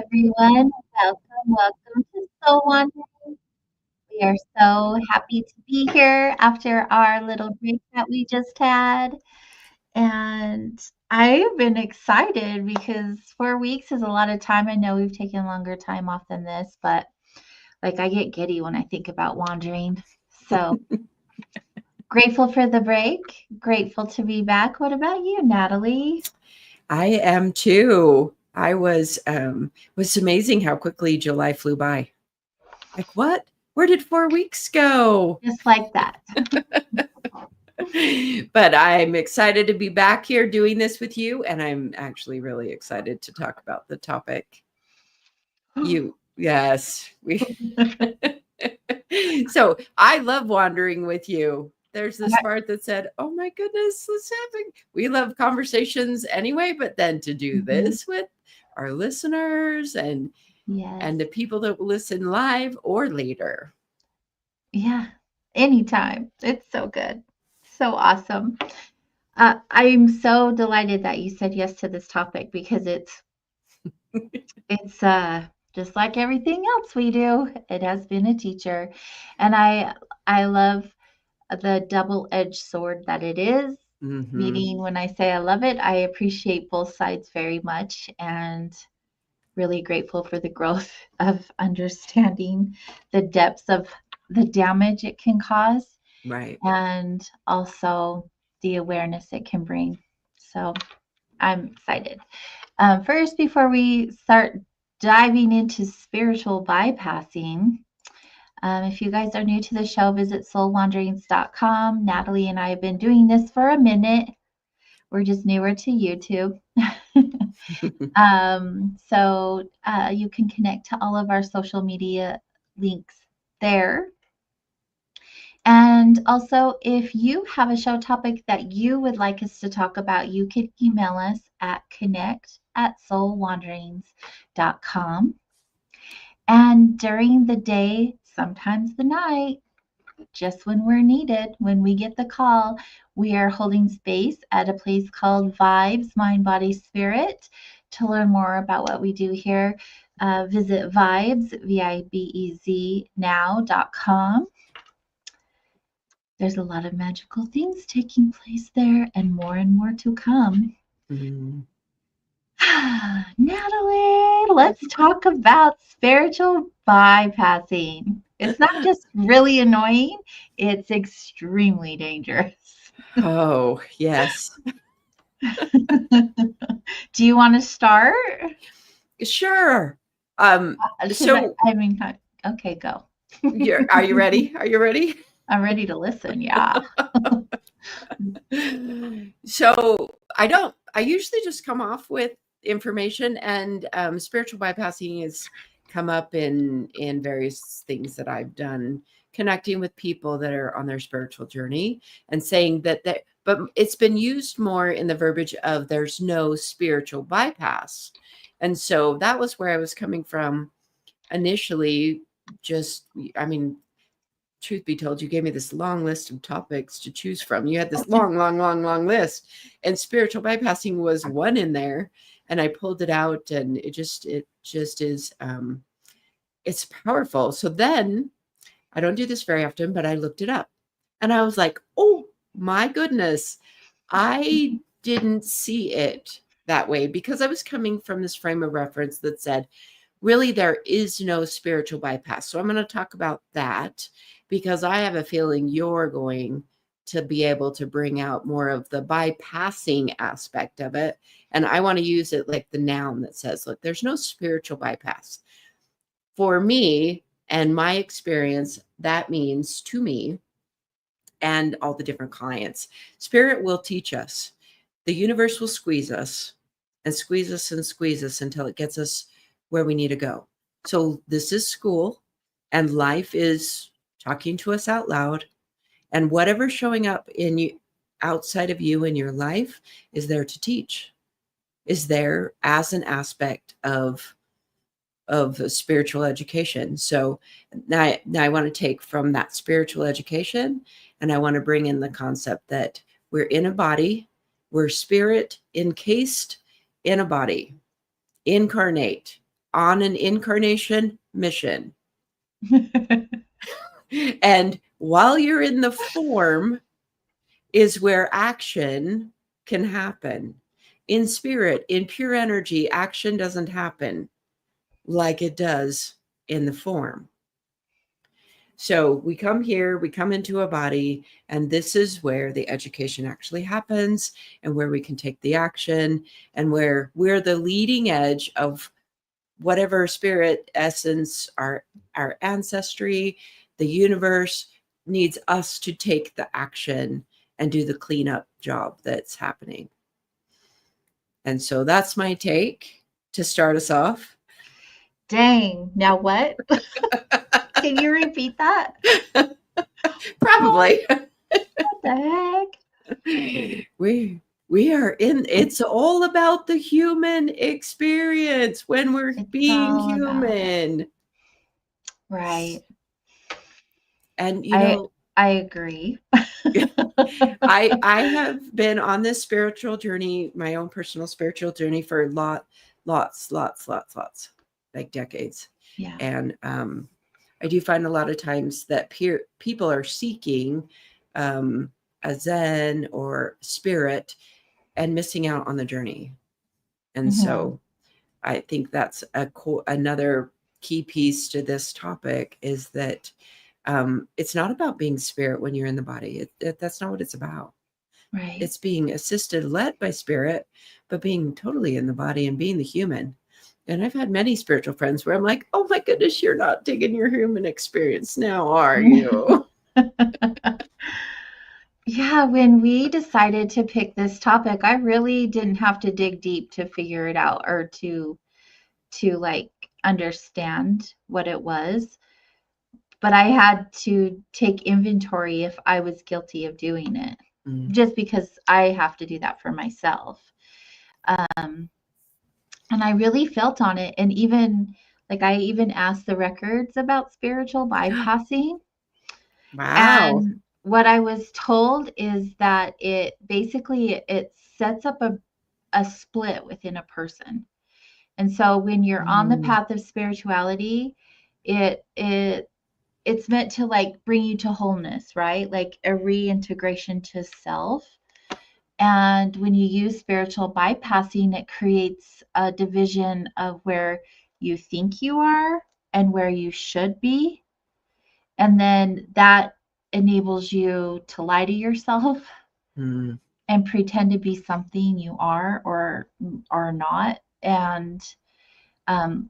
everyone. Welcome to Soul Wandering. We are so happy to be here after our little break that we just had. And I've been excited because 4 weeks is a lot of time. I know we've taken longer time off than this, but like I get giddy when I think about wandering. So grateful for the break. Grateful to be back. What about you, Natalie? I am too. Was amazing how quickly July flew by. Like what? Where did 4 weeks go? Just like that. But I'm excited to be back here doing this with you, and I'm actually really excited to talk about the topic. Yes, we. So I love wandering with you. There's this part that said, "Oh my goodness, let's have we love conversations anyway, but then to do this with our listeners and Yes. the people that will listen live or later." Yeah, anytime. It's so good. So awesome. I'm so delighted that you said yes to this topic because it's just like everything else we do. It has been a teacher, and I love the double-edged sword that it is. Meaning, when I say I love it, I appreciate both sides very much, and really grateful for the growth of understanding the depths of the damage it can cause. Right. And also the awareness it can bring. So I'm excited. First, before we start diving into spiritual bypassing, if you guys are new to the show, visit soulwanderings.com. Natalie and I have been doing this for a minute. We're just newer to YouTube. So you can connect to all of our social media links there. And also, if you have a show topic that you would like us to talk about, you can email us at connect@soulwanderings.com. And during the day, sometimes the night, just when we're needed, when we get the call, we are holding space at a place called Vibes, Mind, Body, Spirit. To learn more about what we do here, visit vibes, VIBEZ now.com. There's a lot of magical things taking place there and more to come. Natalie, let's talk about spiritual bypassing. It's not just really annoying, it's extremely dangerous. Oh, yes. Do you want to start? Sure. Okay, go. Are you ready? Are you ready? I'm ready to listen. Yeah. So I usually just come off with information, and spiritual bypassing has come up in various things that I've done, connecting with people that are on their spiritual journey and saying but it's been used more in the verbiage of there's no spiritual bypass. And so that was where I was coming from initially. Truth be told, you gave me this long list of topics to choose from. You had this long list, and spiritual bypassing was one in there. And I pulled it out, and it just is, it's powerful. So then I don't do this very often, but I looked it up, and I was like, oh my goodness, I didn't see it that way because I was coming from this frame of reference that said, really, there is no spiritual bypass. So I'm going to talk about that because I have a feeling you're going to be able to bring out more of the bypassing aspect of it. And I want to use it like the noun that says, look, there's no spiritual bypass. For me and my experience, that means to me and all the different clients, spirit will teach us. The universe will squeeze us and squeeze us and squeeze us until it gets us where we need to go. So this is school, and life is talking to us out loud, and whatever's showing up in you outside of you in your life is there to teach, is there as an aspect of spiritual education. So now I want to take from that spiritual education, and I want to bring in the concept that we're in a body, we're spirit encased in a body, incarnate on an incarnation mission. And while you're in the form is where action can happen. In spirit, in pure energy, action doesn't happen like it does in the form. So we come here, we come into a body, and this is where the education actually happens, and where we can take the action, and where we're the leading edge of whatever spirit essence, our ancestry, the universe needs us to take the action and do the cleanup job that's happening. And so that's my take to start us off. Dang. Now what? Can you repeat that? Probably. What the heck? We are in, it's all about the human experience when we're being human. Right. And you know, I agree. I have been on this spiritual journey, my own personal spiritual journey, for lots, like decades. Yeah. And I do find a lot of times that people are seeking a Zen or spirit and missing out on the journey. And so I think that's another key piece to this topic, is that it's not about being spirit when you're in the body. That's not what it's about. Right. It's being assisted, led by spirit, but being totally in the body and being the human. And I've had many spiritual friends where I'm like, oh my goodness, you're not digging your human experience now, are you? Yeah, when we decided to pick this topic, I really didn't have to dig deep to figure it out, or to like understand what it was. But I had to take inventory if I was guilty of doing it, just because I have to do that for myself. And I really felt on it. And even like, I even asked the records about spiritual bypassing. Wow. And what I was told is that it basically, it sets up a split within a person. And so when you're on the path of spirituality, it's meant to like bring you to wholeness, right? Like a reintegration to self. And when you use spiritual bypassing, it creates a division of where you think you are and where you should be. And then that enables you to lie to yourself and pretend to be something you are or not. And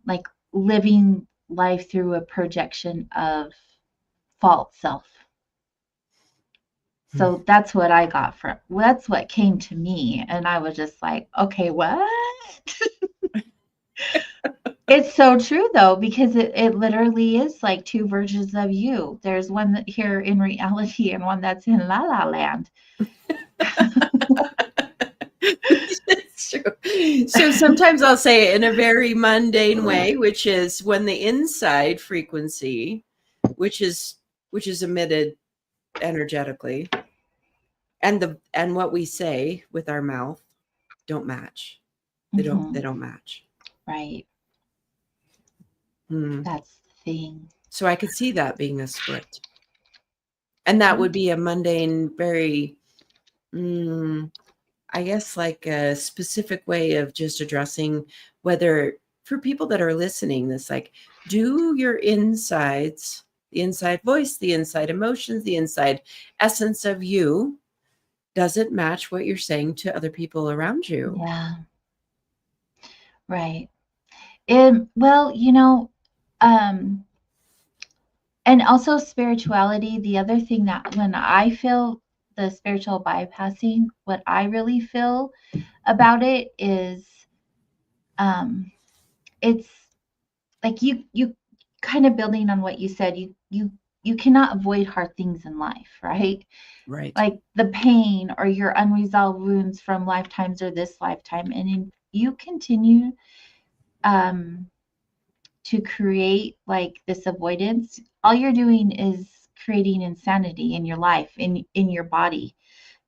like living life through a projection of false self. So that's what I got from, that's what came to me. And I was just like, okay, what? It's so true though, because it literally is like two versions of you. There's one that here in reality and one that's in La La Land. It's true. So sometimes I'll say it in a very mundane way, which is when the inside frequency, which is emitted energetically, and what we say with our mouth don't match. They don't match. Right. That's the thing. So I could see that being a split. And that would be a mundane, very, I guess, like a specific way of just addressing whether, for people that are listening, this, like, do your insides, the inside voice, the inside emotions, the inside essence of you, does it match what you're saying to other people around you? Yeah. Right. Well, you know, and also spirituality, the other thing that when I feel the spiritual bypassing, what I really feel about it is it's like you kind of building on what you said, you cannot avoid hard things in life, right? Right. Like the pain or your unresolved wounds from lifetimes or this lifetime, and you continue to create like this avoidance. All you're doing is creating insanity in your life, in your body,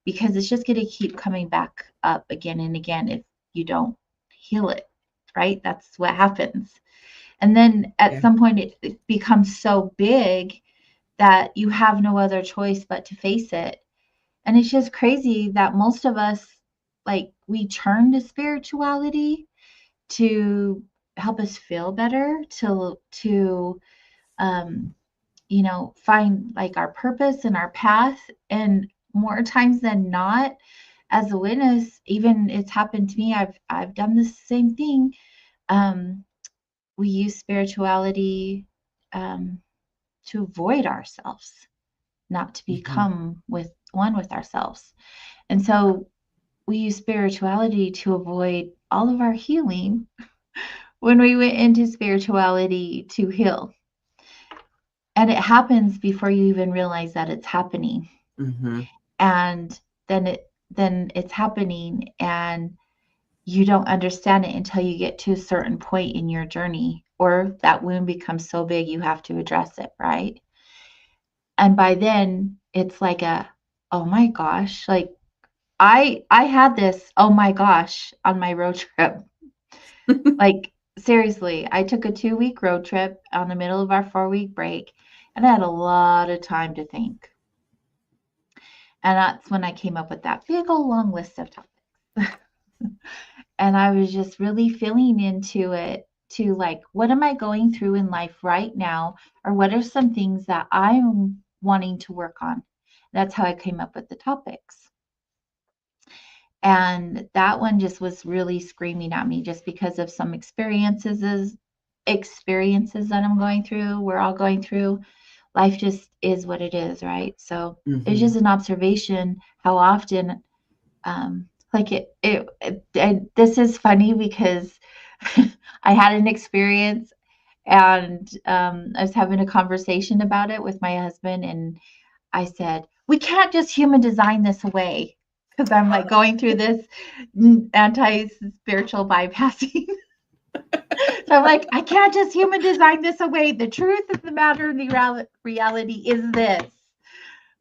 because it's just going to keep coming back up again and again if you don't heal it, right? That's what happens. And then at Yeah. some point it becomes so big that you have no other choice but to face it. And it's just crazy that most of us, like, we turn to spirituality to help us feel better, to um, find like our purpose and our path. And more times than not, as a witness, even it's happened to me, I've done the same thing. Um, we use spirituality um, to avoid ourselves, not to Mhm. become with one with ourselves. And so we use spirituality to avoid all of our healing when we went into spirituality to heal. And it happens before you even realize that it's happening. Mhm. And then it's happening and you don't understand it until you get to a certain point in your journey, or that wound becomes so big you have to address it, right? And by then it's like a, oh my gosh, like I had this oh my gosh on my road trip. Like, seriously, I took a 2-week road trip on the middle of our 4-week break, and I had a lot of time to think. And that's when I came up with that big old long list of topics. And I was just really feeling into it to, like, what am I going through in life right now? Or what are some things that I'm wanting to work on? That's how I came up with the topics. And that one just was really screaming at me just because of some experiences that I'm going through, we're all going through. Life just is what it is, right? So it's Mhm. just an observation how often like and this is funny because I had an experience and I was having a conversation about it with my husband, and I said, we can't just human design this away because I'm like going through this anti spiritual bypassing. So I'm like, I can't just human design this away. The truth of the matter and the reality is this.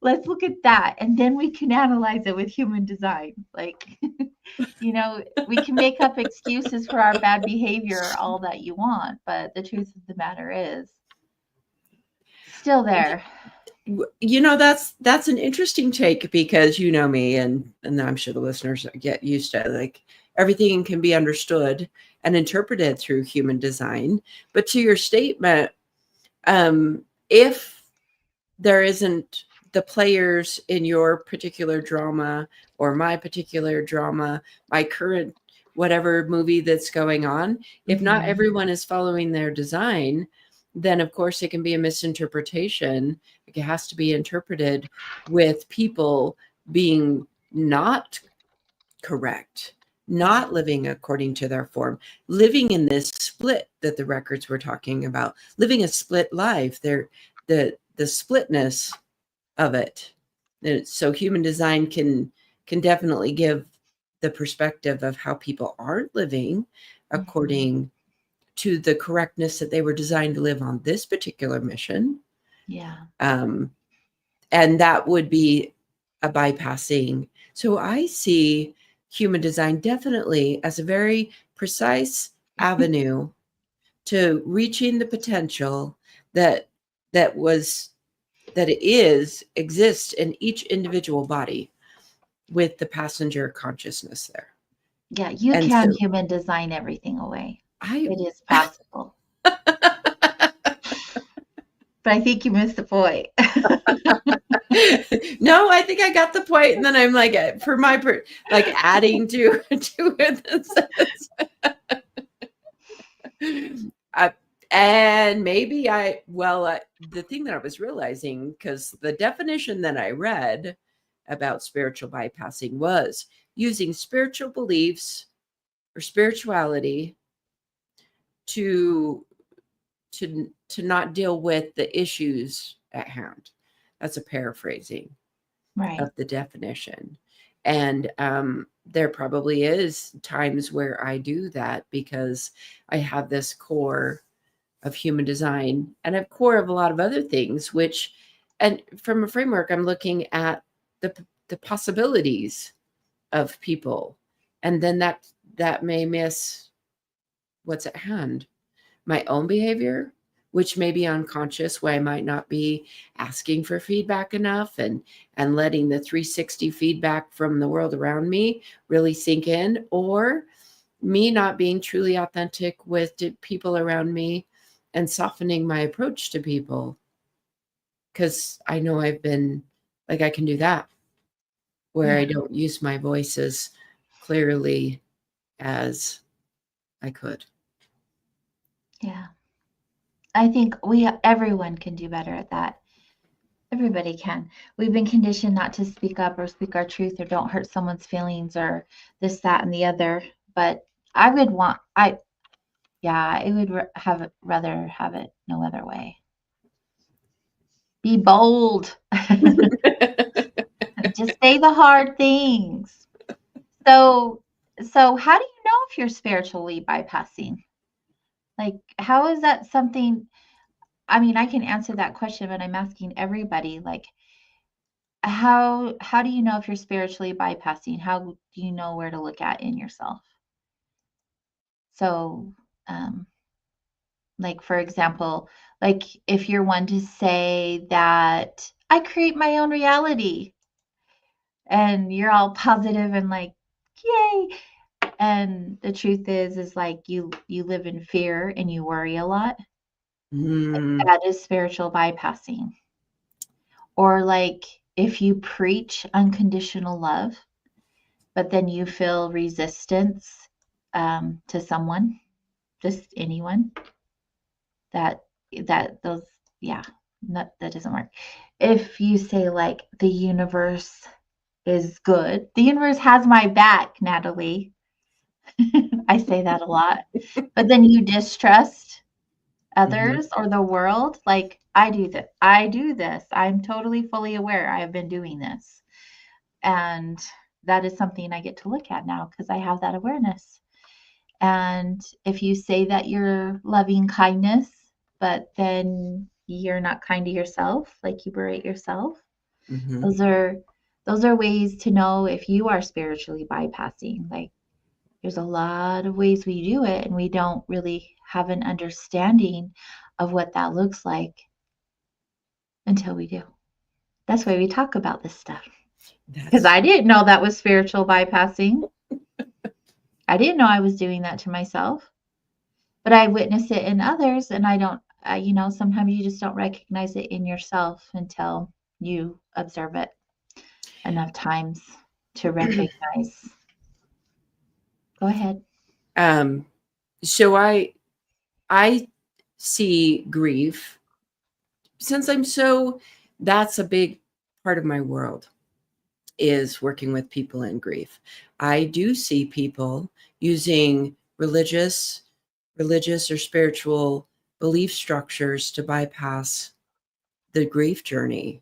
Let's look at that. And then we can analyze it with human design. Like, we can make up excuses for our bad behavior all that you want, but the truth of the matter is still there. That's an interesting take because you know me, and I'm sure the listeners get used to it. Like everything can be understood and interpreted through human design. But to your statement, if there isn't the players in your particular drama or my particular drama, my current whatever movie that's going on, if not Mm-hmm. everyone is following their design, then of course it can be a misinterpretation. It has to be interpreted with people being not correct, Yeah. not living according to their form, living in this split that the records were talking about, living a split life. The splitness of it. So human design can definitely give the perspective of how people aren't living Mm-hmm. according to the correctness that they were designed to live on this particular mission. Yeah. Um, and that would be a bypassing. So I see human design definitely as a very precise avenue to reaching the potential that that was that it is exists in each individual body with the passenger consciousness there. Yeah, you And can so human design everything away. I It is possible. But I think you missed the point. no, I think I got the point, and then I'm like, for my like adding to it. I, and maybe the thing that I was realizing, because the definition that I read about spiritual bypassing was using spiritual beliefs or spirituality to to not deal with the issues at hand. That's a paraphrasing Right. of the definition. And there probably is times where I do that because I have this core of human design and a core of a lot of other things, which, and from a framework, I'm looking at the possibilities of people. And then that may miss what's at hand, my own behavior, which may be unconscious, where I might not be asking for feedback enough and letting the 360 feedback from the world around me really sink in, or me not being truly authentic with people around me and softening my approach to people. Because I know I've been like, I can do that, where I don't use my voice as clearly as I could. Yeah. I think everyone can do better at that. Everybody can. We've been conditioned not to speak up or speak our truth or don't hurt someone's feelings or this, that, and the other. But I would rather have it no other way. Be bold. Just say the hard things. So how do you know if you're spiritually bypassing? Like, how is that something? I mean, I can answer that question, but I'm asking everybody, like, how do you know if you're spiritually bypassing? How do you know where to look at in yourself? So, like, for example, like if you're one to say that I create my own reality and you're all positive and like, yay. And the truth is like you live in fear and you worry a lot. That is spiritual bypassing. Or like if you preach unconditional love, but then you feel resistance to someone, just anyone, that those, yeah, that doesn't work. If you say like the universe is good, the universe has my back, Natalie. I say that a lot, but then you distrust others or the world. Like I do this. I'm totally fully aware I have been doing this. And that is something I get to look at now because I have that awareness. And if you say that you're loving kindness, but then you're not kind to yourself, like you berate yourself, those are ways to know if you are spiritually bypassing. Like there's a lot of ways we do it, and we don't really have an understanding of what that looks like until we do. That's why we talk about this stuff. Because I didn't know that was spiritual bypassing. I didn't know I was doing that to myself, but I witness it in others, and I don't, sometimes you just don't recognize it in yourself until you observe it enough times to recognize. Go ahead. So I see grief, since that's a big part of my world, is working with people in grief. I do see people using religious or spiritual belief structures to bypass the grief journey,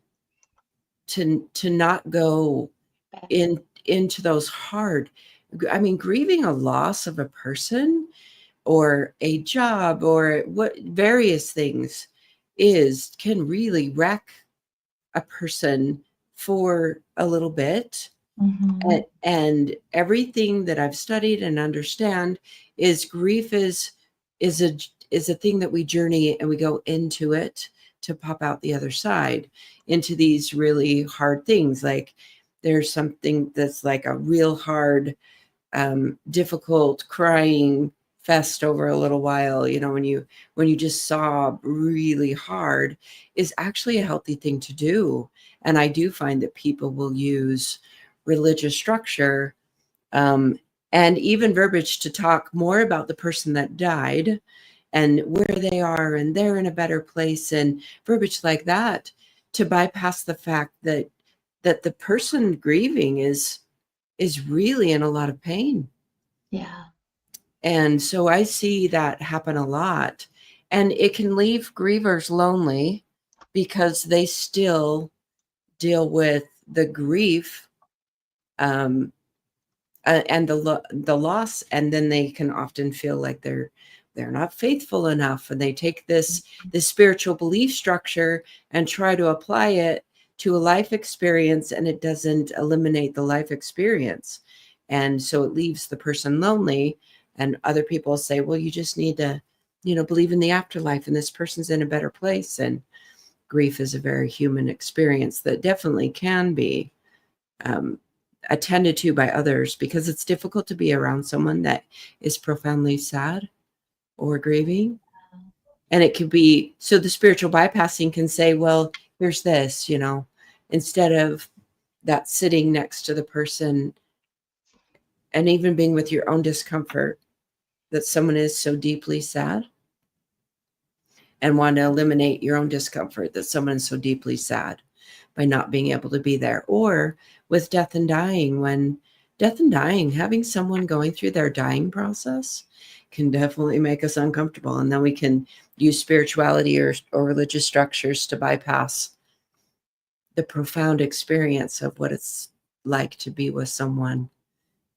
to not go into those hard, I mean, grieving a loss of a person or a job or what various things can really wreck a person for a little bit. And everything that I've studied and understand is grief is a thing that we journey and we go into it to pop out the other side into these really hard things. Like there's something that's like a real hard, difficult crying fest over a little while, when you just sob really hard, is actually a healthy thing to do. And I do find that people will use religious structure, and even verbiage to talk more about the person that died and where they are and they're in a better place, and verbiage like that to bypass the fact that the person grieving is really in a lot of pain. Yeah. And so I see that happen a lot, and it can leave grievers lonely because they still deal with the grief, and the loss, and then they can often feel like they're not faithful enough, and they take this spiritual belief structure and try to apply it to a life experience, and it doesn't eliminate the life experience, and so it leaves the person lonely. And other people say, well, you just need to believe in the afterlife and this person's in a better place. And grief is a very human experience that definitely can be attended to by others, because it's difficult to be around someone that is profoundly sad or grieving. And it could be, so the spiritual bypassing can say, well, here's this, instead of that sitting next to the person and even being with your own discomfort that someone is so deeply sad, and want to eliminate your own discomfort that someone is so deeply sad by not being able to be there. Or with death and dying, having someone going through their dying process can definitely make us uncomfortable. And then we can use spirituality or religious structures to bypass the profound experience of what it's like to be with someone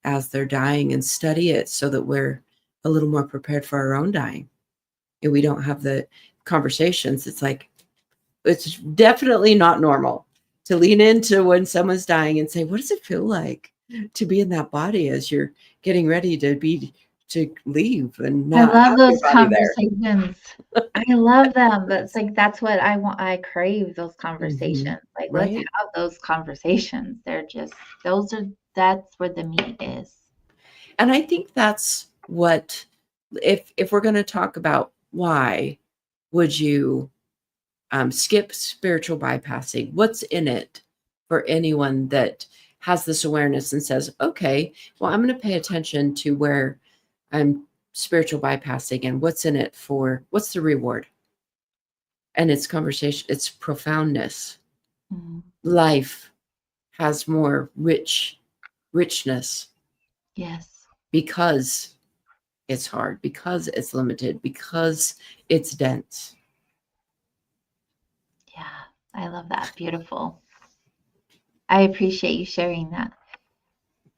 as they're dying, and study it so that we're a little more prepared for our own dying. And we don't have the conversations. It's definitely not normal to lean into when someone's dying and say, what does it feel like to be in that body as you're getting ready to leave and not I love have your those body there? conversations. I love them, but it's like that's what I want. I crave those Mm-hmm. conversations. Like, let's Right. have those conversations. That's where the meat is. And I think that's what, if we're going to talk about why would you skip spiritual bypassing, what's in it for anyone that has this awareness and says, okay, well, I'm going to pay attention to where I'm spiritual bypassing and what's in it for, what's the reward? And it's conversation, it's profoundness. Mm. Life has more richness. Yes. Because it's hard, because it's limited, because it's dense. Yeah, I love that. Beautiful. I appreciate you sharing that.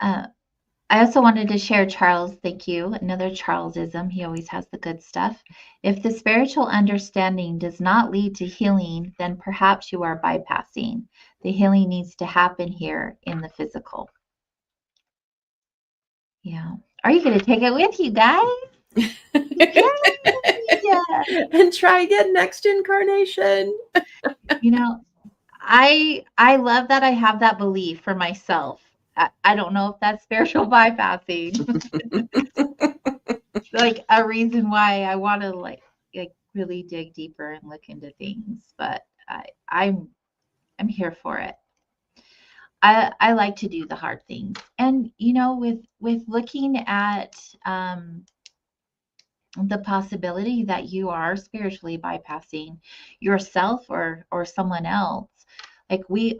I also wanted to share Charles, thank you, another Charlesism. He always has the good stuff. If the spiritual understanding does not lead to healing, then perhaps you are bypassing. The healing needs to happen here in the physical. Yeah. Are you going to take it with you guys? Yeah. And try again next incarnation. I love that I have that belief for myself. I don't know if that's spiritual bypassing. Like a reason why I want to like really dig deeper and look into things, but I'm here for it. I like to do the hard things, and with looking at the possibility that you are spiritually bypassing yourself or someone else. Like we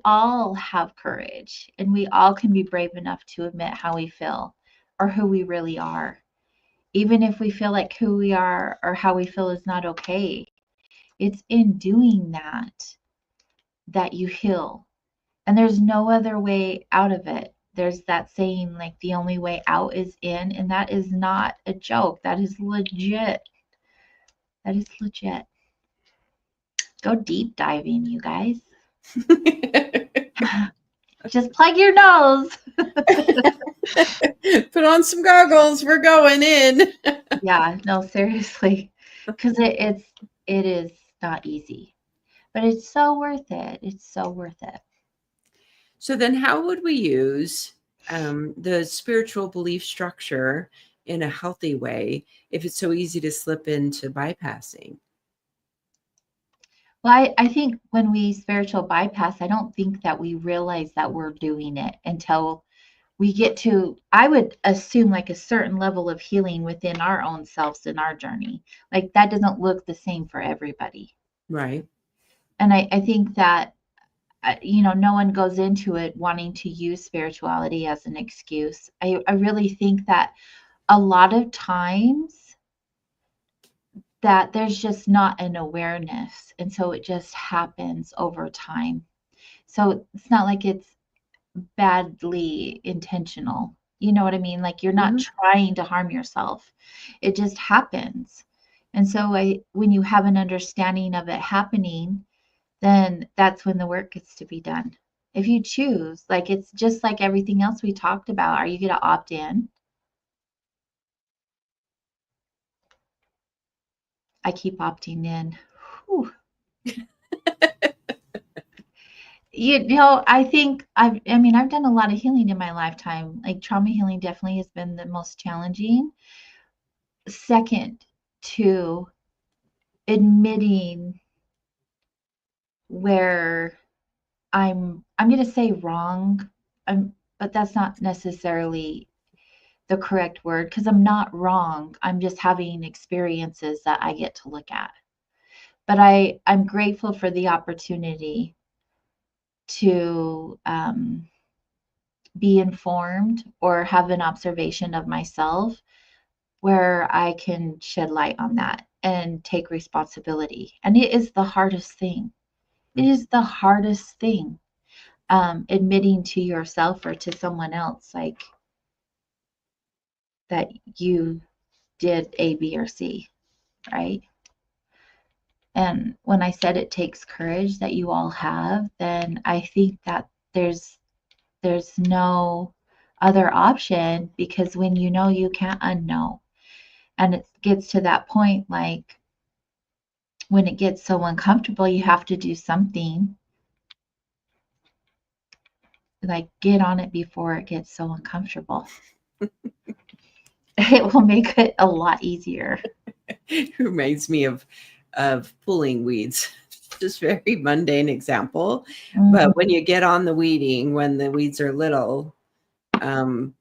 all have courage, and we all can be brave enough to admit how we feel or who we really are, even if we feel like who we are or how we feel is not okay. It's in doing that you heal, and there's no other way out of it. There's that saying, like, the only way out is in, and that is not a joke. That is legit. That is legit. Go deep diving, you guys. Just plug your nose. Put on some goggles. We're going in. Yeah, no, seriously, because it is not easy, but it's so worth it. It's so worth it. So then how would we use the spiritual belief structure in a healthy way if it's so easy to slip into bypassing? Well, I think when we spiritual bypass, I don't think that we realize that we're doing it until we get to, I would assume, like a certain level of healing within our own selves in our journey. Like that doesn't look the same for everybody. Right. And I think that, no one goes into it wanting to use spirituality as an excuse. I really think that a lot of times that there's just not an awareness. And so it just happens over time. So it's not like it's badly intentional. You know what I mean? Like you're not trying to harm yourself. It just happens. And so when you have an understanding of it happening, then that's when the work gets to be done. If you choose, like it's just like everything else we talked about. Are you going to opt in? I keep opting in. Whew. I think I've done a lot of healing in my lifetime. Like trauma healing definitely has been the most challenging. Second to admitting where I'm going to say wrong, but that's not necessarily the correct word because I'm not wrong. I'm just having experiences that I get to look at. But I'm grateful for the opportunity to be informed or have an observation of myself where I can shed light on that and take responsibility. And it is the hardest thing. It is the hardest thing, admitting to yourself or to someone else like that you did A, B, or C, right? And when I said it takes courage that you all have, then I think that there's no other option because when you know you can't unknow. And it gets to that point like when it gets so uncomfortable, you have to do something like get on it before it gets so uncomfortable. It will make it a lot easier. It reminds me of pulling weeds. Just very mundane example. But when you get on the weeding, when the weeds are little, then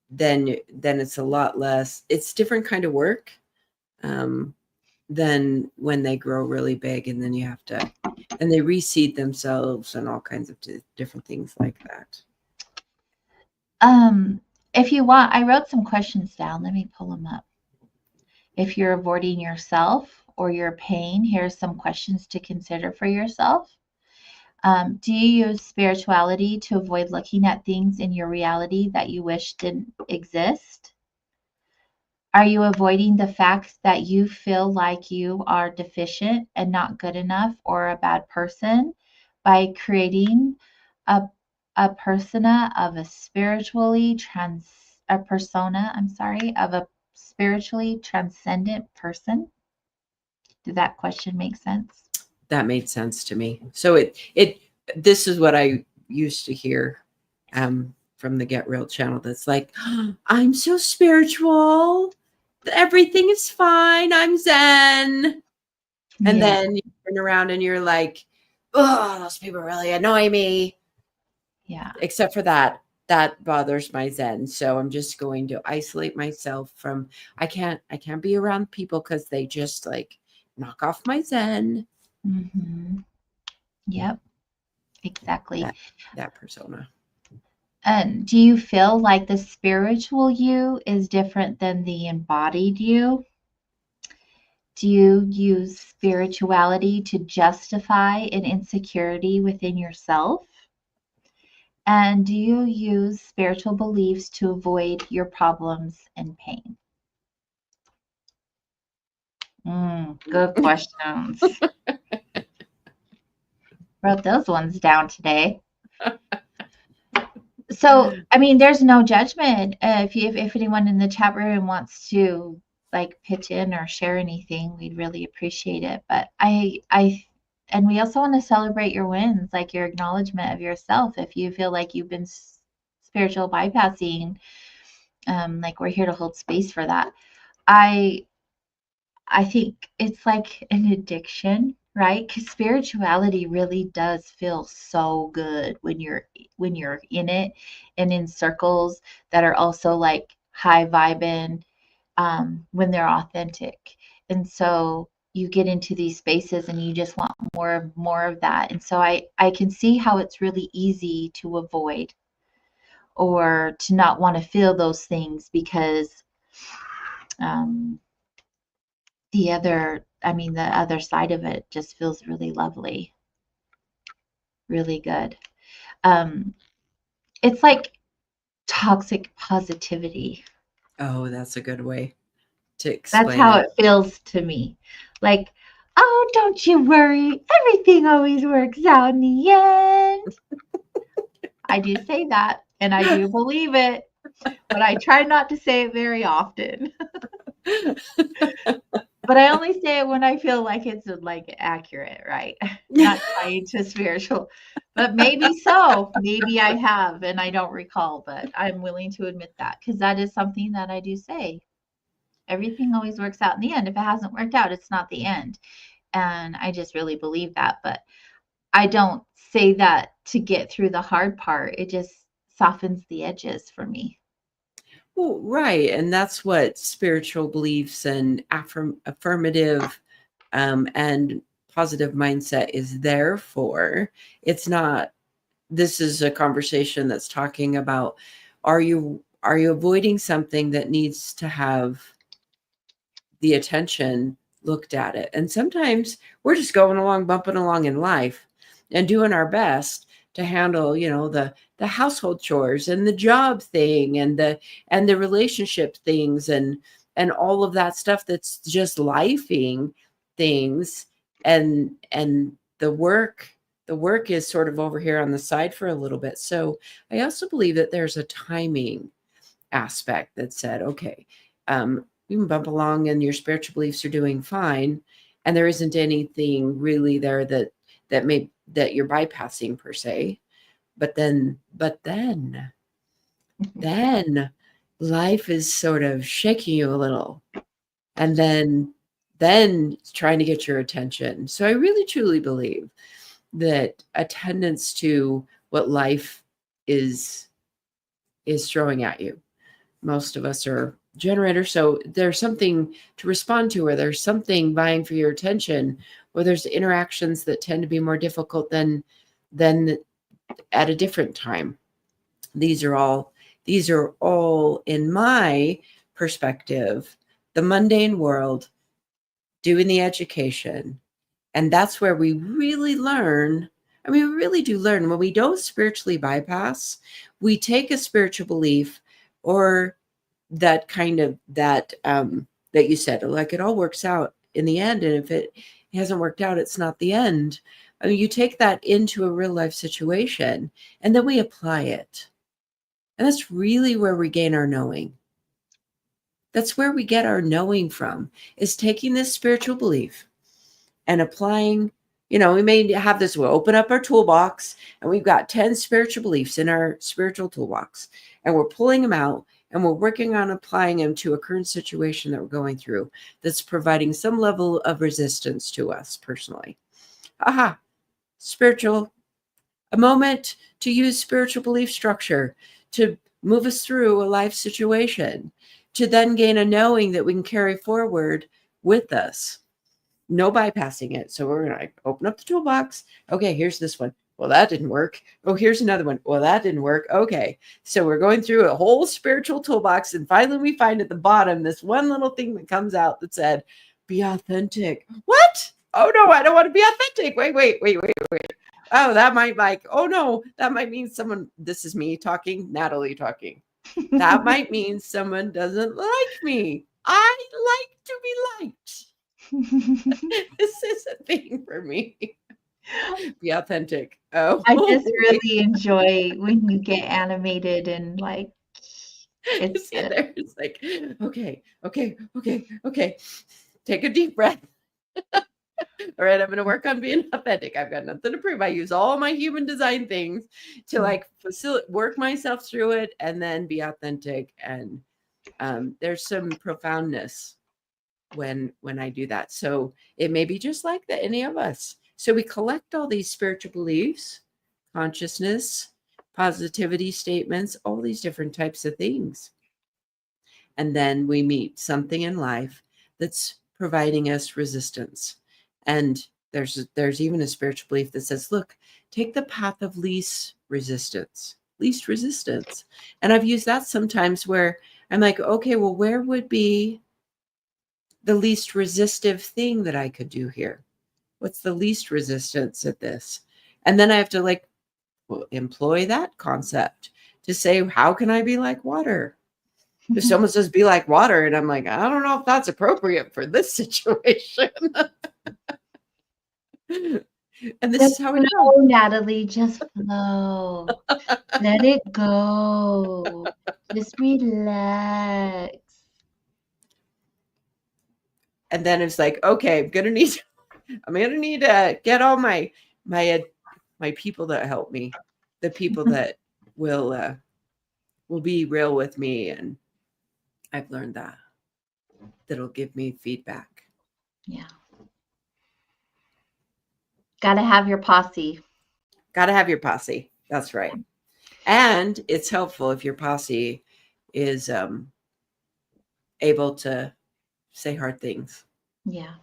it's a lot less. It's different kind of work than when they grow really big, and then you have to, and they reseed themselves and all kinds of different things like that. If you want, I wrote some questions down. Let me pull them up. If you're avoiding yourself or your pain, here's some questions to consider for yourself. Do you use spirituality to avoid looking at things in your reality that you wish didn't exist? Are you avoiding the fact that you feel like you are deficient and not good enough or a bad person by creating a, a persona of a spiritually transcendent person? Did that question make sense? That made sense to me. So this is what I used to hear from the Get Real channel. That's like, oh, I'm so spiritual. Everything is fine. I'm Zen. And then you turn around and you're like, oh, those people really annoy me. Yeah. Except for that bothers my Zen. So I'm just going to isolate myself from, I can't be around people because they just like knock off my Zen. Mm-hmm. Yep, exactly. That persona. And do you feel like the spiritual you is different than the embodied you? Do you use spirituality to justify an insecurity within yourself? And do you use spiritual beliefs to avoid your problems and pain? Good questions. Wrote those ones down today. So, I mean, there's no judgment. If anyone in the chat room wants to like pitch in or share anything, we'd really appreciate it. But and we also want to celebrate your wins, like your acknowledgement of yourself. If you feel like you've been spiritual bypassing, like we're here to hold space for that. I think it's like an addiction, right? Because spirituality really does feel so good when you're in it and in circles that are also like high vibing when they're authentic. And so you get into these spaces and you just want more of that. And so I can see how it's really easy to avoid or to not want to feel those things because the other side of it just feels really lovely, really good. It's like toxic positivity. Oh, that's a good way to explain That's how it feels to me. Like, oh, don't you worry, everything always works out in the end. I do say that, and I do believe it, but I try not to say it very often. But I only say it when I feel like it's, like, accurate, right? Not tied to spiritual, but maybe so. Maybe I have, and I don't recall, but I'm willing to admit that because that is something that I do say. Everything always works out in the end. If it hasn't worked out, it's not the end, and I just really believe that, but I don't say that to get through the hard part. It just softens the edges for me. Well, right. And that's what spiritual beliefs and affirmative and positive mindset is there for. It's not, this is a conversation that's talking about, are you avoiding something that needs to have the attention looked at it? And sometimes we're just going along, bumping along in life and doing our best to handle, the household chores and the job thing and the relationship things and all of that stuff that's just lifing things. And the work is sort of over here on the side for a little bit. So I also believe that there's a timing aspect that said, okay, you can bump along and your spiritual beliefs are doing fine, and there isn't anything really there that you're bypassing per se. But then life is sort of shaking you a little, and then trying to get your attention. So I really truly believe that attendance to what life is throwing at you. Most of us are generators, so there's something to respond to, or there's something vying for your attention, or there's interactions that tend to be more difficult than at a different time. These are all in my perspective, the mundane world, doing the education. And that's where we really learn. I mean, we really do learn. When we don't spiritually bypass, we take a spiritual belief or that kind of that you said, like, it all works out in the end. And if it hasn't worked out, it's not the end. I mean, you take that into a real life situation and then we apply it. And that's really where we gain our knowing. That's where we get our knowing from, is taking this spiritual belief and applying. We may have this, we'll open up our toolbox and we've got 10 spiritual beliefs in our spiritual toolbox, and we're pulling them out and we're working on applying them to a current situation that we're going through that's providing some level of resistance to us personally. Aha, spiritual, a moment to use spiritual belief structure to move us through a life situation, to then gain a knowing that we can carry forward with us. No bypassing it. So we're going to open up the toolbox. Okay, here's this one. Well, that didn't work. Oh, here's another one. Well, that didn't work. Okay. So we're going through a whole spiritual toolbox. And finally, we find at the bottom this one little thing that comes out that said, be authentic. What? Oh, no, I don't want to be authentic. Wait. Oh, that might oh, no, that might mean someone, this is me talking, Natalie talking. That might mean someone doesn't like me. I like to be liked. This is a thing for me. Be authentic. Oh, I just really enjoy when you get animated and like it's sit there. It's like, okay. Take a deep breath. All right, I'm going to work on being authentic. I've got nothing to prove. I use all my human design things to like work myself through it and then be authentic. And there's some profoundness when I do that. So it may be just like that, any of us. So we collect all these spiritual beliefs, consciousness, positivity statements, all these different types of things. And then we meet something in life that's providing us resistance. And there's even a spiritual belief that says, look, take the path of least resistance. And I've used that sometimes where I'm like, okay, well, where would be the least resistive thing that I could do here? What's the least resistance at this? And then I have to employ that concept to say, how can I be like water? If someone says be like water, and I'm like, I don't know if that's appropriate for this situation. And this is how we know. Natalie, just flow. Let it go. Just relax. And then it's like, okay, I'm gonna need to get all my people that help me, the people that will be real with me, and I've learned that'll give me feedback. Yeah. Gotta have your posse. Gotta have your posse. That's right. And it's helpful if your posse is able to say hard things. Yeah,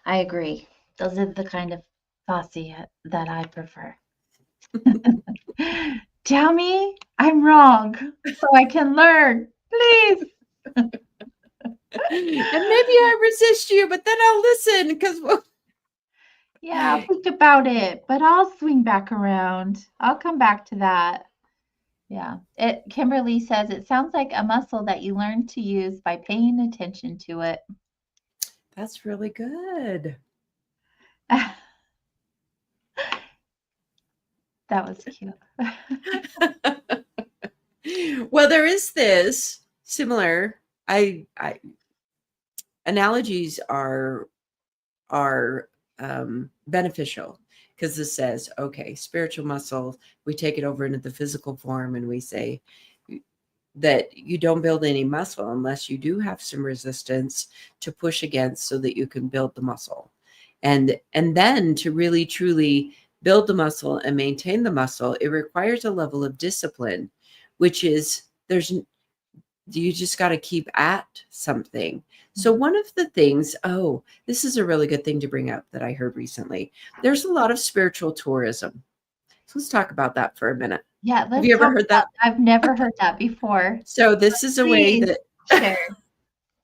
I agree. Those are the kind of posse that I prefer. Tell me I'm wrong so I can learn, please. And maybe I resist you, but then I'll listen because Yeah, I'll think about it, but I'll swing back around. I'll come back to that. Yeah. Kimberly says it sounds like a muscle that you learn to use by paying attention to it. That's really good. That was cute. Well, there is this similar. Analogies are beneficial because this says, okay, spiritual muscle. We take it over into the physical form, and we say that you don't build any muscle unless you do have some resistance to push against, so that you can build the muscle, and then to really truly build the muscle and maintain the muscle, it requires a level of discipline, which is you just got to keep at something. So one of the things, this is a really good thing to bring up that I heard recently. There's a lot of spiritual tourism. So let's talk about that for a minute. Yeah, have you ever heard that? I've never heard that before. So this is a way that share.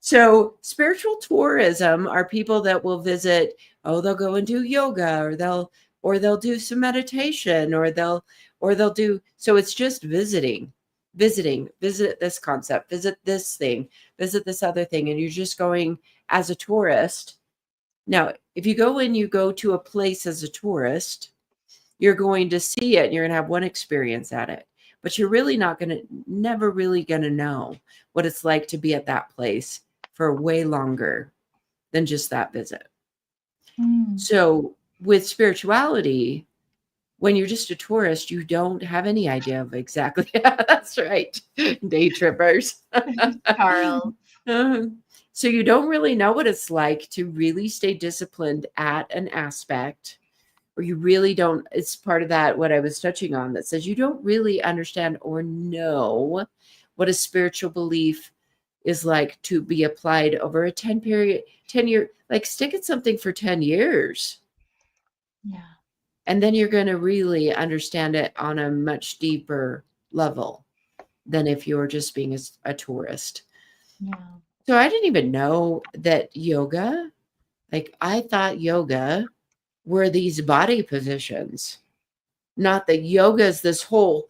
So spiritual tourism are people that will visit, they'll go and do yoga, or they'll do some meditation, or they'll do, so it's just visiting, visit this concept, visit this thing, visit this other thing, and you're just going as a tourist. Now, if you go to a place as a tourist, you're going to see it and you're going to have one experience at it, but you're really never really going to know what it's like to be at that place for way longer than just that visit. So with spirituality, when you're just a tourist, you don't have any idea of exactly. That's right. Day trippers. Charles. So you don't really know what it's like to really stay disciplined at an aspect, or you really don't. It's part of that, what I was touching on, that says you don't really understand or know what a spiritual belief is like to be applied over a 10 year, like stick at something for 10 years. Yeah. And then you're going to really understand it on a much deeper level than if you're just being a tourist. Yeah. So I didn't even know that yoga, like I thought yoga were these body positions, not that yoga is this whole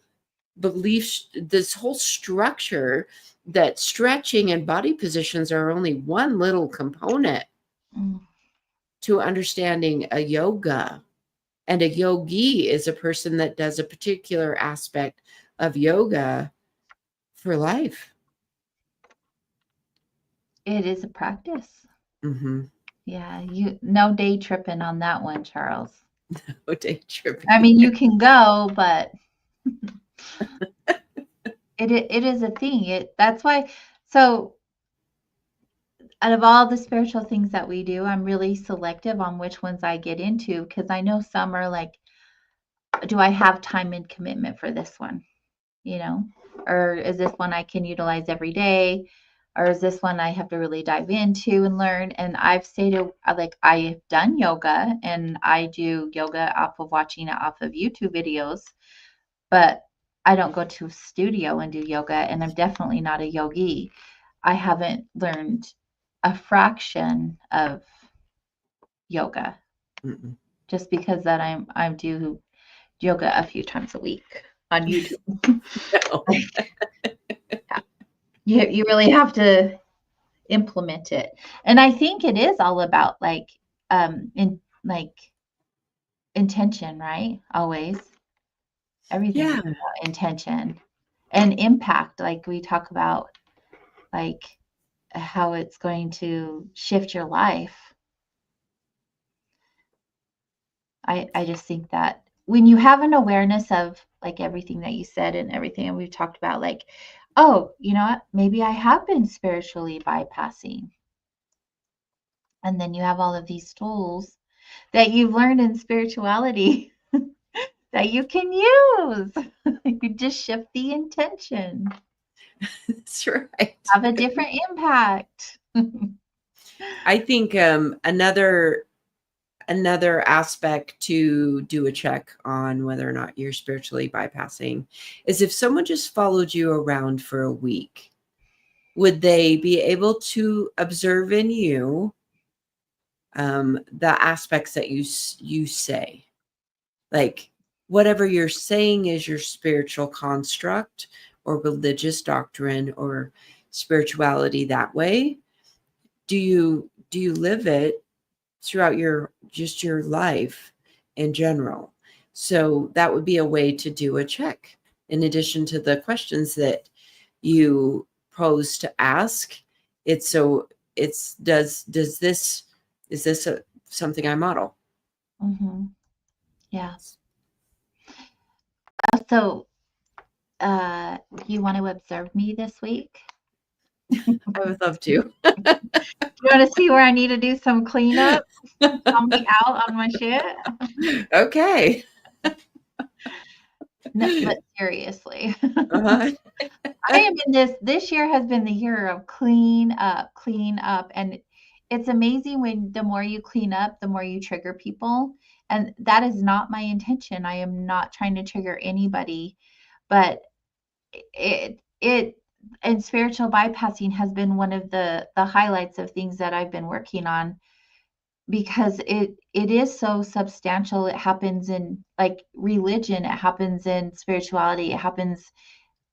belief, this whole structure, that stretching and body positions are only one little component to understanding a yoga. And a yogi is a person that does a particular aspect of yoga for life. It is a practice. Mm-hmm. Yeah, no day tripping on that one, Charles. No day tripping. I mean, you can go, but it is a thing. That's why. So, out of all the spiritual things that we do, I'm really selective on which ones I get into, because I know some are like, do I have time and commitment for this one? Or is this one I can utilize every day? Or is this one I have to really dive into and learn? And I've stated, like, I've done yoga, and I do yoga off of watching it off of YouTube videos, but I don't go to a studio and do yoga, and I'm definitely not a yogi. I haven't learned a fraction of yoga. Mm-mm. Just because that I do yoga a few times a week on YouTube. No. You really have to implement it. And I think it is all about intention, right? Always. Everything is about intention and impact. Like we talk about, like how it's going to shift your life. I just think that when you have an awareness of like everything that you said and everything that we've talked about, like, oh, you know what? Maybe I have been spiritually bypassing. And then you have all of these tools that you've learned in spirituality that you can use. You just shift the intention, That's right. have a different impact. I think another aspect to do a check on whether or not you're spiritually bypassing is if someone just followed you around for a week, would they be able to observe in you the aspects that you say, like whatever you're saying is your spiritual construct or religious doctrine or spirituality that way? Do you live it throughout your life in general? So that would be a way to do a check in addition to the questions that you pose to ask. It's does this, is this something I model? Mm-hmm. Yeah. So, you want to observe me this week? I would love to. Do you want to see where I need to do some cleanup? Call me out on my shit? Okay. No, but seriously. Uh-huh. I am in this year has been the year of clean up, and it's amazing when the more you clean up, the more you trigger people, and that is not my intention. I am not trying to trigger anybody, but it and spiritual bypassing has been one of the highlights of things that I've been working on because it is so substantial. It happens in like religion, it happens in spirituality, it happens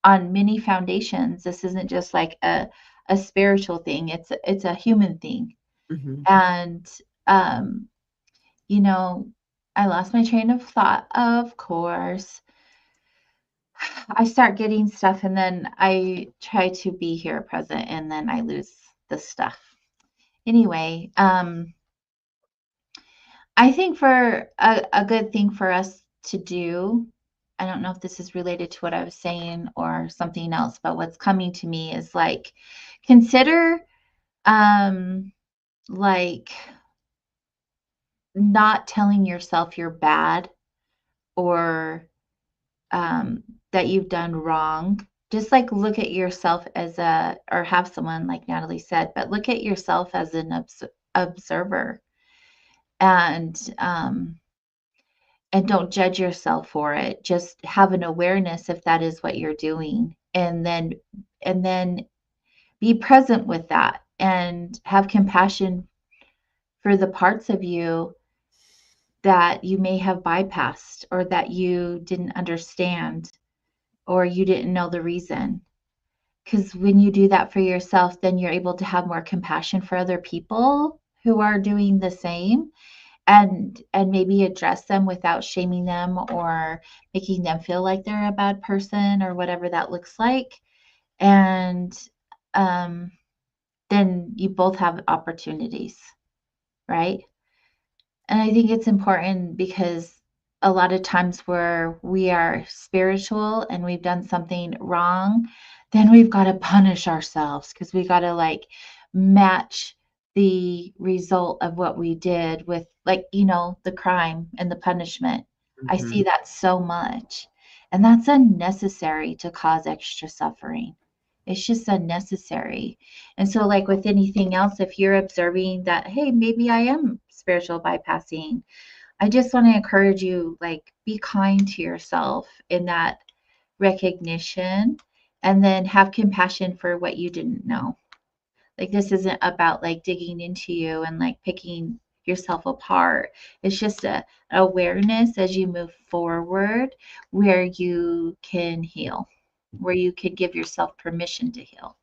on many foundations. This isn't just like a spiritual thing. It's a human thing. Mhm. And um, you know, I lost my train of thought, of course. I start getting stuff and then I try to be here present and then I lose the stuff. Anyway, I think for a good thing for us to do, I don't know if this is related to what I was saying or something else, but what's coming to me is like consider um like not telling yourself you're bad or um that you've done wrong. Just like look at yourself as a or have someone like Natalie said, but look at yourself as an observer and don't judge yourself for it. Just have an awareness if that is what you're doing, and then be present with that and have compassion for the parts of you that you may have bypassed or that you didn't understand or you didn't know the reason. Because when you do that for yourself, then you're able to have more compassion for other people who are doing the same and maybe address them without shaming them or making them feel like they're a bad person or whatever that looks like. And um, then you both have opportunities, right? And I think it's important because a lot of times where we are spiritual and we've done something wrong, then we've got to punish ourselves because we got to like match the result of what we did with like, the crime and the punishment. I see Mhm. that so much. And that's unnecessary to cause extra suffering. It's just unnecessary. And so, like with anything else, if you're observing that, hey, maybe I am spiritual bypassing, I just want to encourage you, like, be kind to yourself in that recognition and then have compassion for what you didn't know. Like, this isn't about like digging into you and like picking yourself apart. It's just a awareness as you move forward where you can heal, where you can give yourself permission to heal.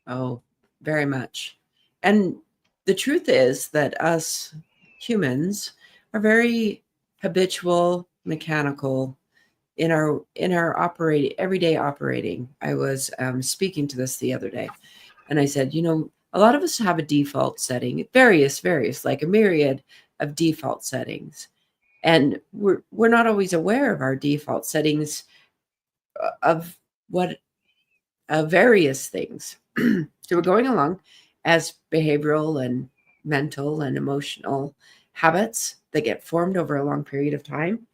Oh, very much. And the truth is that us humans are very habitual, mechanical in our operating everyday operating. I was speaking to this the other day, And I said, a lot of us have a default setting, various, like a myriad of default settings. And we're not always aware of our default settings of what various things. So we're going along as behavioral and mental and emotional habits that get formed over a long period of time.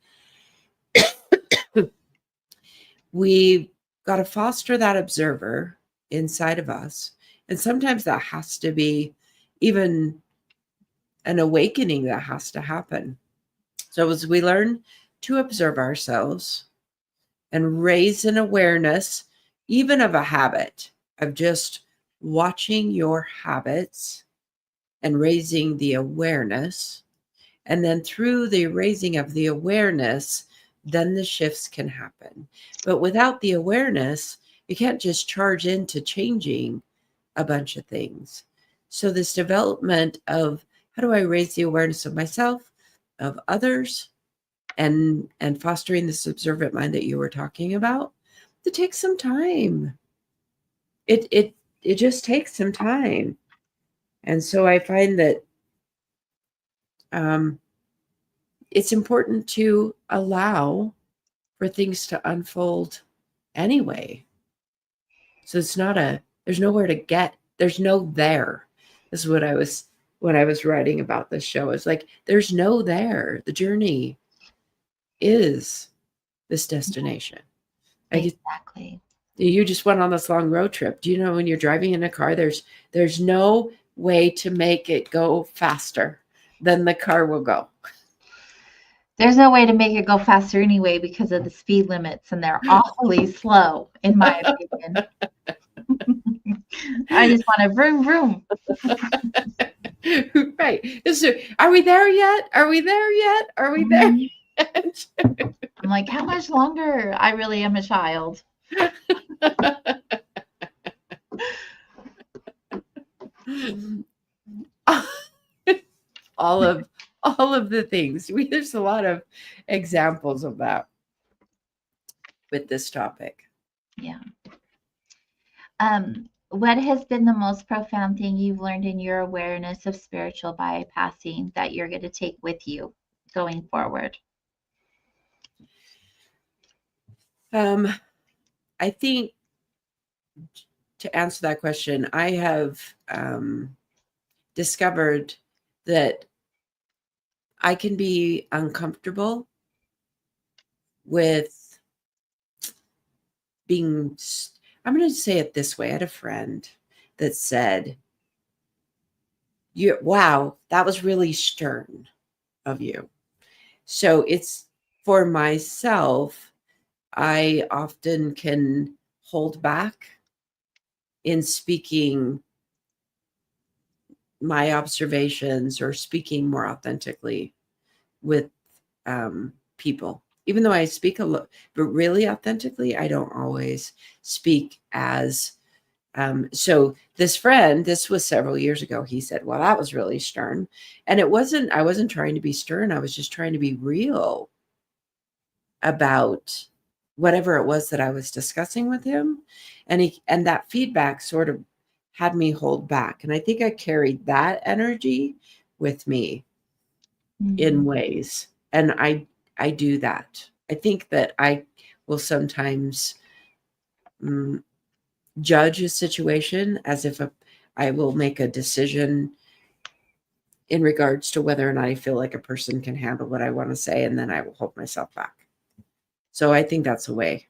We've got to foster that observer inside of us. And sometimes that has to be even an awakening that has to happen. So as we learn to observe ourselves and raise an awareness, even of a habit, of just watching your habits and raising the awareness. And then through the raising of the awareness, then the shifts can happen. But without the awareness, you can't just charge into changing a bunch of things. So this development of how do I raise the awareness of myself, of others, and fostering this observant mind that you were talking about, it takes some time. It just takes some time. And so I find that it's important to allow for things to unfold anyway. So it's not there's nowhere to get, there's no there. This is what when I was writing about this show. It's like, there's no there. The journey is this destination. Exactly. You just went on this long road trip. Do you know when you're driving in a car, there's no way to make it go faster than the car will go. There's no way to make it go faster anyway because of the speed limits, and they're awfully slow, in my opinion. I just want to vroom, vroom. Right. So, are we there yet? Are we there yet? Are we there yet? I'm like, how much longer? I really am a child. all of the things. There's a lot of examples of that with this topic. Yeah. What has been the most profound thing you've learned in your awareness of spiritual bypassing that you're going to take with you going forward? I think to answer that question, I have discovered that I can be uncomfortable with being, I'm going to say it this way. I had a friend that said, wow, that was really stern of you. So it's for myself, I often can hold back in speaking my observations or speaking more authentically with people. Even though I speak a lot, but really authentically, I don't always speak as. So this friend, this was several years ago, he said, well, that was really stern. And I wasn't trying to be stern. I was just trying to be real about whatever it was that I was discussing with him. And that feedback sort of had me hold back. And I think I carried that energy with me in ways. And I do that. I think that I will sometimes judge a situation as if I will make a decision in regards to whether or not I feel like a person can handle what I want to say, and then I will hold myself back. So I think that's a way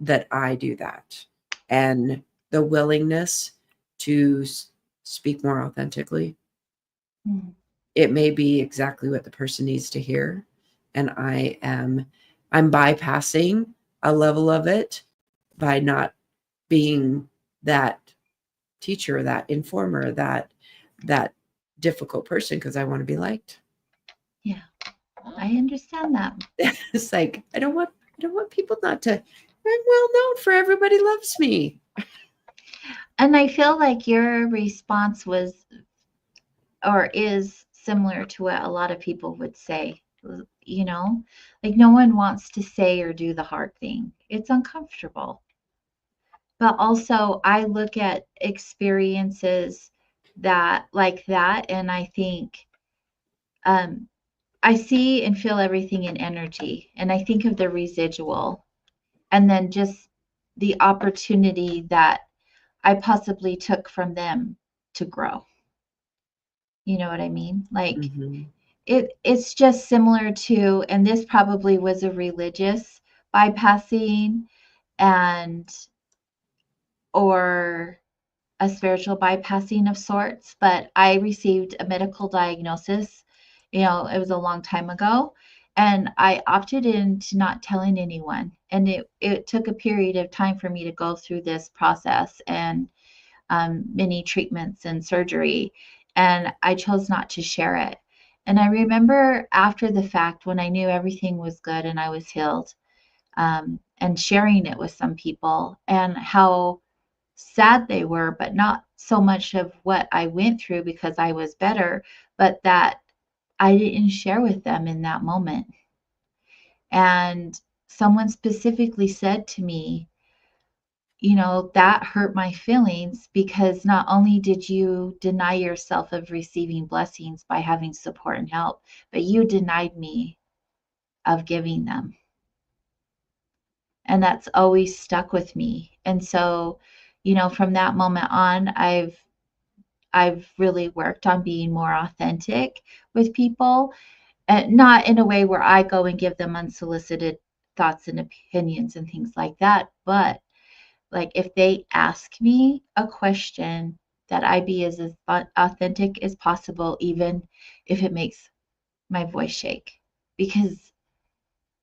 that I do that. And the willingness to speak more authentically. It may be exactly what the person needs to hear. And I'm bypassing a level of it by not being that teacher, that informer, that difficult person, because I want to be liked. Yeah, I understand that. It's like, I don't want people not to, I'm well known for everybody loves me. And I feel like your response was or is similar to what a lot of people would say. You know, like no one wants to say or do the hard thing. It's uncomfortable. but also I look at experiences that like that, and I think, um, I see and feel everything in energy, and I think of the residual, and then just the opportunity that I possibly took from them to grow. You know what I mean? Like, Mm-hmm. it's just similar to, and this probably was a religious bypassing, and or a spiritual bypassing of sorts, but I received a medical diagnosis. It was a long time ago, and I opted into not telling anyone. And it took a period of time for me to go through this process and many treatments and surgery, and I chose not to share it. And I remember after the fact when I knew everything was good and I was healed, and sharing it with some people and how sad they were, but not so much of what I went through because I was better, but that I didn't share with them in that moment. And someone specifically said to me, that hurt my feelings because not only did you deny yourself of receiving blessings by having support and help, but you denied me of giving them. And that's always stuck with me. And so, from that moment on, I've really worked on being more authentic with people, and not in a way where I go and give them unsolicited thoughts and opinions and things like that, but like if they ask me a question, that I be as authentic as possible, even if it makes my voice shake, because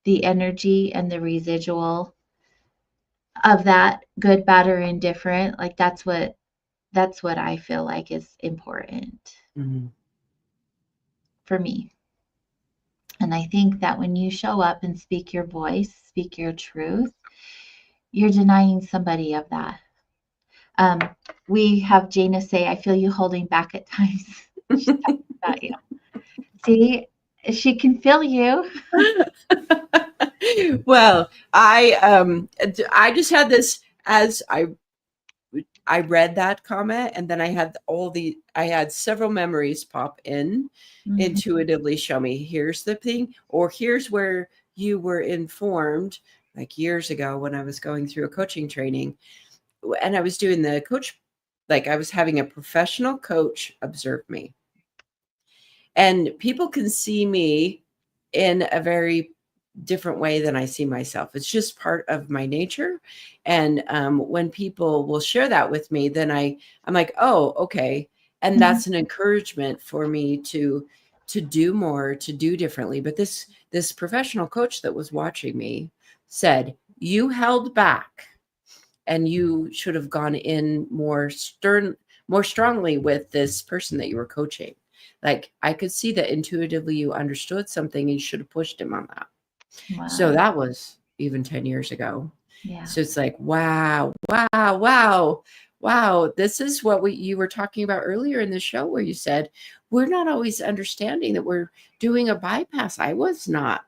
the energy and the residual of that, good, bad, or indifferent, like that's what I feel like is important Mm-hmm. for me. And I think that when you show up and speak your voice, speak your truth, you're denying somebody of that. Um, we have Jana say, I feel you holding back at times. She's talking about you. See, she can feel you. Well, I just had this as I read that comment, and then I had several memories pop in, Mhm. intuitively show me here's the thing, or here's where you were informed, like years ago when I was going through a coaching training, and I was doing the coach, like I was having a professional coach observe me. And people can see me in a very different way than I see myself. It's just part of my nature. And when people will share that with me, then I'm like, oh, okay. And Mhm. that's an encouragement for me to do more, to do differently. But this professional coach that was watching me said, you held back and you should have gone in more strongly with this person that you were coaching. Like I could see that intuitively you understood something and you should have pushed him on that. So Wow. that was even 10 years ago. Yeah. So it's like, wow, wow, wow, wow. This is what you were talking about earlier in the show where you said, we're not always understanding that we're doing a bypass. I was not.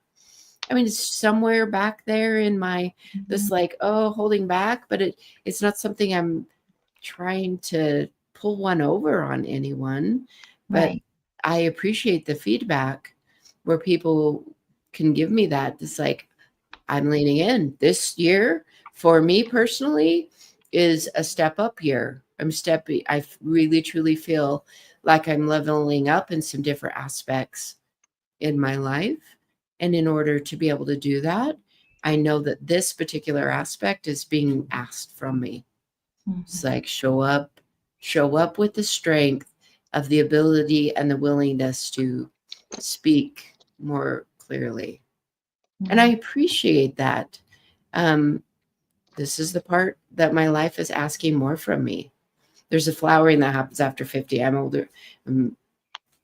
I mean, it's somewhere back there in my Mhm. this like, oh, holding back, but it's not something I'm trying to pull one over on anyone. But Right. I appreciate the feedback where people can give me that. It's like, I'm leaning in. This year, for me personally, is a step up year. I really truly feel like I'm leveling up in some different aspects in my life. And in order to be able to do that, I know that this particular aspect is being asked from me. It's Mhm. like show up with the strength of the ability and the willingness to speak more clearly. And I Yeah. appreciate that. Um, this is the part that my life is asking more from me. There's a flowering that happens after 50. I'm older. I'm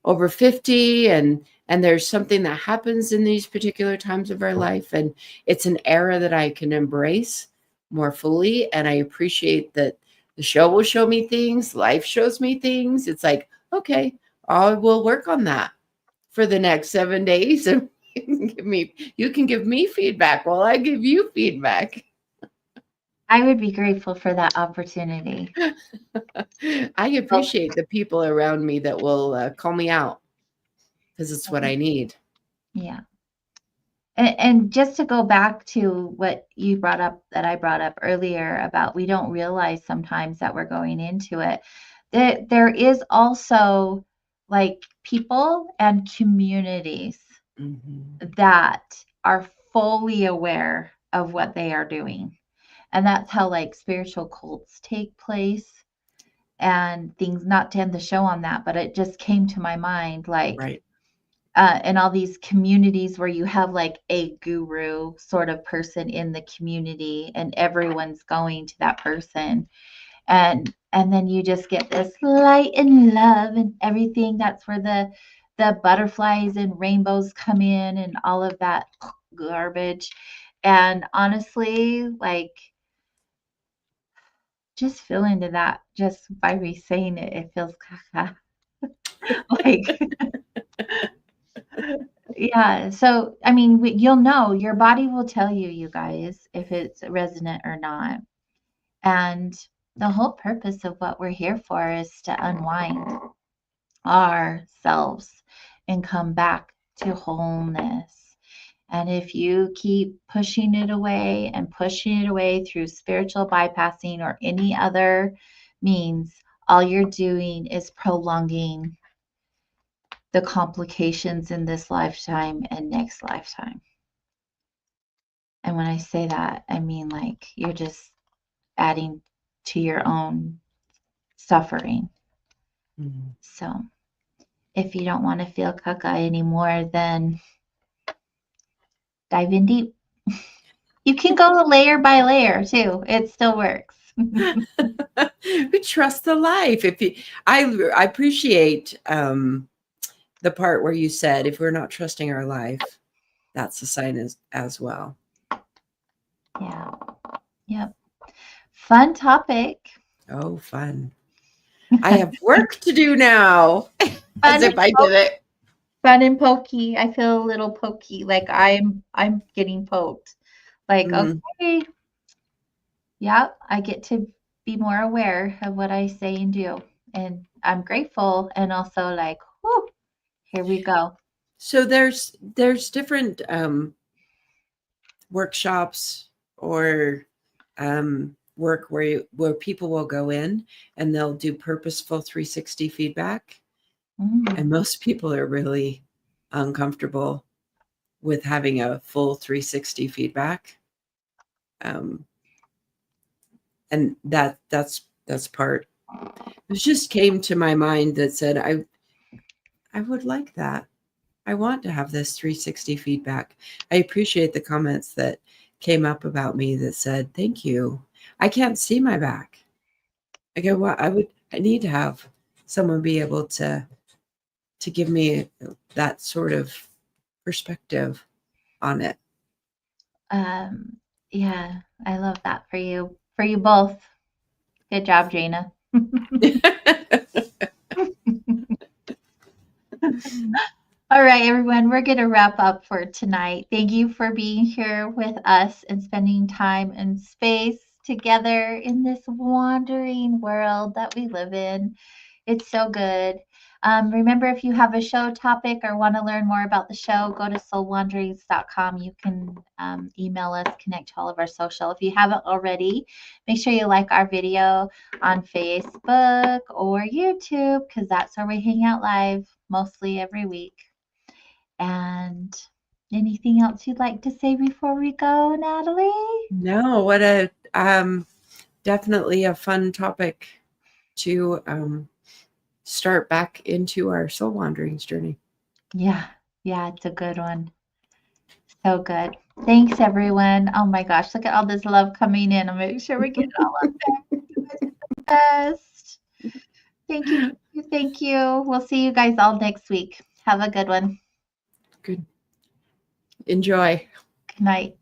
over 50, and there's something that happens in these particular times of our life, and it's an era that I can embrace more fully. And I appreciate that the show will show me things, life shows me things. It's like, okay, I will work on that for the next 7 days, and you can give me feedback while I give you feedback. I would be grateful for that opportunity. I Oh, appreciate the people around me that will call me out because it's what I need. yeah. And just to go back to what you brought up that I brought up earlier about we don't realize sometimes that we're going into it. There is also like people and communities Mhm. that are fully aware of what they are doing. And that's how like spiritual cults take place and things, not to end the show on that, but it just came to my mind like Right. in all these communities where you have like a guru sort of person in the community and everyone's going to that person and then you just get this light and love and everything. That's where the butterflies and rainbows come in and all of that garbage. And honestly, like just feel into that just by me saying it, it feels like yeah. So, I mean, you'll know your body will tell you, you guys, if it's resonant or not. And the whole purpose of what we're here for is to unwind ourselves and come back to wholeness. And if you keep pushing it away and pushing it away through spiritual bypassing or any other means, all you're doing is prolonging the complications in this lifetime and next lifetime. And when I say that, I mean like you're just adding to your own suffering. Mhm. So if you don't want to feel caca anymore, then dive in deep. You can go layer by layer too. It still works. We trust the life. If you, I appreciate the part where you said if we're not trusting our life, that's a sign as well. Yeah. Yep. Fun topic. Oh, fun. I have work to do now. As Fun if and I did it. fun and pokey. I feel a little pokey. Like I'm getting poked. Like, Mm, okay, yeah, I get to be more aware of what I say and do. And I'm grateful and also like, whoo, here we go. so there's different workshops or work where people will go in and they'll do purposeful 360 feedback, and Mm. most people are really uncomfortable with having a full 360 feedback, um, and that's part. It just came to my mind that said I would like that. I want to have this 360 feedback. I appreciate the comments that came up about me that said, "Thank you. I can't see my back." Like I need to have someone be able to give me that sort of perspective on it. Um, yeah, I love that for you. For you both. Good job, Jana. All right, everyone, we're going to wrap up for tonight. Thank you for being here with us and spending time and space together in this wandering world that we live in. It's so good. Remember, if you have a show topic or want to learn more about the show, go to soulwanderings.com. You can email us, connect to all of our social. If you haven't already, make sure you like our video on Facebook or YouTube because that's where we hang out live mostly every week. And anything else you'd like to say before we go, Natalie? No, what a definitely a fun topic to start back into our soul wanderings journey. Yeah, yeah, it's a good one. So good. Thanks, everyone. Oh my gosh, look at all this love coming in. I'll make sure we get it all up there. You guys are the best. Thank you. Thank you. Thank you. We'll see you guys all next week. Have a good one. Good. Enjoy. Good night.